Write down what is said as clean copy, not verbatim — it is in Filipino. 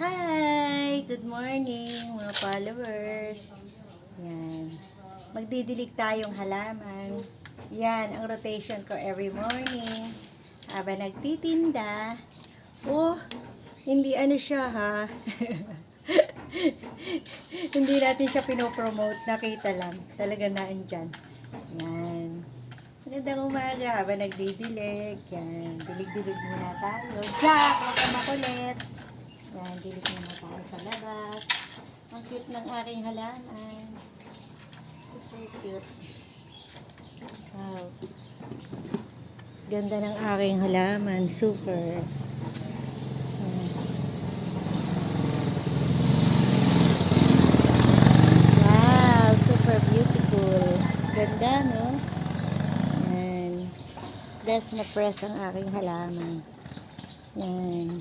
Hi! Good morning mga followers. Yan. Magdidilig tayong halaman. Yan ang rotation ko every morning. Habang nagtitinda. Oh, hindi ano siya ha. Hindi natin siya pinopromote. Nakita lang. Talaga naandyan. Yan. Magandang umaga habang nagdidilig. Yan. Dilig-dilig muna tayo. Jack! Huwag ka makulit. Yan. Dilig muna tayo sa labas. Ang cute ng aking halaman. Super cute. Wow. Ganda ng aking halaman. Super. Wow. Super beautiful. Ganda, no? Yan. Press na press ang aking halaman. Yan.